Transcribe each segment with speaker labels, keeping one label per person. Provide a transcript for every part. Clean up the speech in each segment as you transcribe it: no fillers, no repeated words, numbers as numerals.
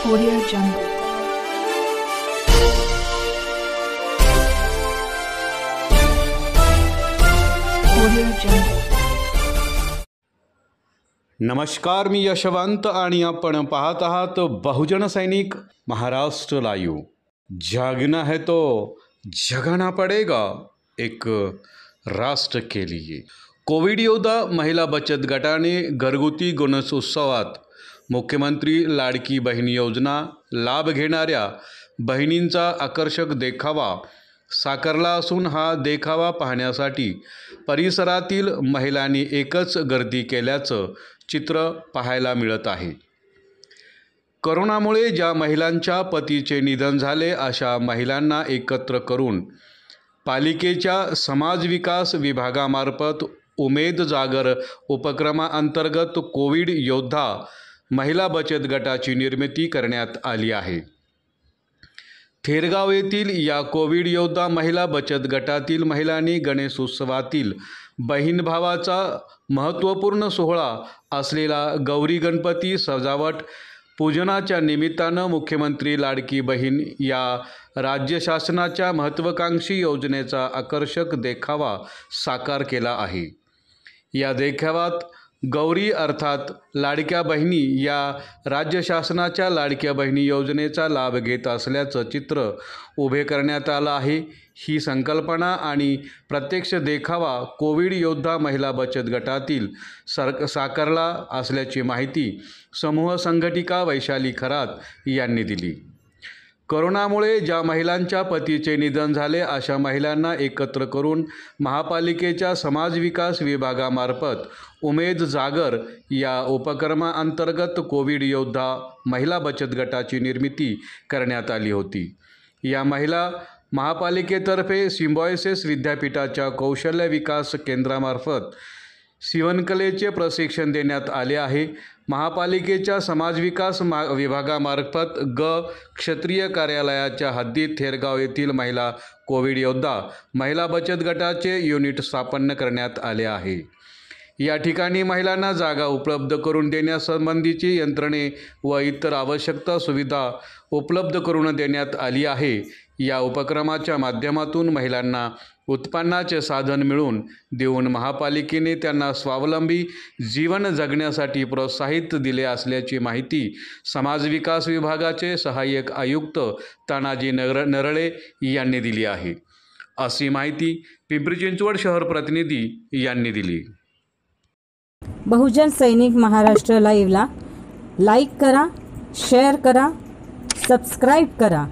Speaker 1: Audio Jungle. Audio Jungle.
Speaker 2: नमस्कार, मी यशवंत आणि आपण पाहत आहात बहुजन सैनिक महाराष्ट्र लाईव्ह। जागना है तो जगाना पड़ेगा, एक राष्ट्र के लिए। कोविड योद्धा महिला बचत गटाने घरगुती गणेशोत्सवात मुख्यमंत्री लाडकी बहीण योजना लाभ घेणाऱ्या बहिणींचा आकर्षक देखावा साकारला असून हा देखावा पाहण्यासाठी परिसरातील महिलांनी एकच गर्दी केल्याचं चित्र पाहायला मिळत आहे। कोरोनामुळे ज्या महिलांच्या पतीचे निधन झाले अशा महिलांना एकत्र करून पालिकेच्या समाज विकास विभागामार्फत उमेद जागर उपक्रमाअंतर्गत कोविड योद्धा महिला बचत गटाची निर्मिती करण्यात आली आहे। थेरगाव येथील या कोविड योद्धा महिला बचत गटातील महिलांनी गणेशोत्सवातील बहीण भावाचा महत्त्वपूर्ण सोहळा असलेला गौरी गणपती सजावट पूजनाच्या निमित्तानं मुख्यमंत्री लाडकी बहीण या राज्य शासनाच्या महत्त्वाकांक्षी योजनेचा आकर्षक देखावा साकार केला आहे। या देखाव्यात गौरी अर्थात लाडक्या बहिणी या राज्य शासनाच्या लाडक्या बहिणी योजनेचा लाभ घेत असल्याचं चित्र उभे करण्यात आलं आहे। ही संकल्पना आणि प्रत्यक्ष देखावा कोविड योद्धा महिला बचत गटातील साकारला असल्याची माहिती समूह संघटिका वैशाली खरात यांनी दिली। कोरोनामुळे ज्या महिलांच्या पतीचे निधन झाले अशा महिलांना एकत्र करून महापालिकेच्या समाज विकास विभागामार्फत उमेद जागर या उपक्रमाअंतर्गत कोविड योद्धा महिला बचत गटाची निर्मिती करण्यात आली होती। या महिला महापालिकेतर्फे सिम्बायोसिस विद्यापीठाच्या कौशल्य विकास केंद्रामार्फत शिवणकलेचे प्रशिक्षण देण्यात आले आहे। महापालिकेच्या समाज विकास विभागामार्फत क्षत्रिय कार्यालयाच्या हद्दीत थेरगाव येथील महिला कोविड योद्धा महिला बचत गटाचे युनिट स्थापन करण्यात आले आहे। या ठिकाणी महिलांना जागा उपलब्ध करून देण्यासंबंधीची यंत्रणे व इतर आवश्यकता सुविधा उपलब्ध करून देण्यात आली आहे। या उपक्रमाच्या माध्यमातून महिलांना उत्पन्नाचे साधन मिळवून देऊन महापालिकेने त्यांना स्वावलंबी जीवन जगण्यासाठी प्रोत्साहित दिले असल्याची माहिती समाज विकास विभागाचे सहाय्यक आयुक्त तानाजी नरळे यांनी दिली आहे, अशी माहिती पिंपरी चिंचवड शहर प्रतिनिधी यांनी दिली।
Speaker 3: बहुजन सैनिक महाराष्ट्र लाईव्हला लाईक करा, शेअर करा, सबस्क्राईब करा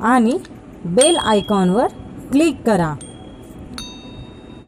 Speaker 3: आणि बेल आयकॉनवर क्लिक करा।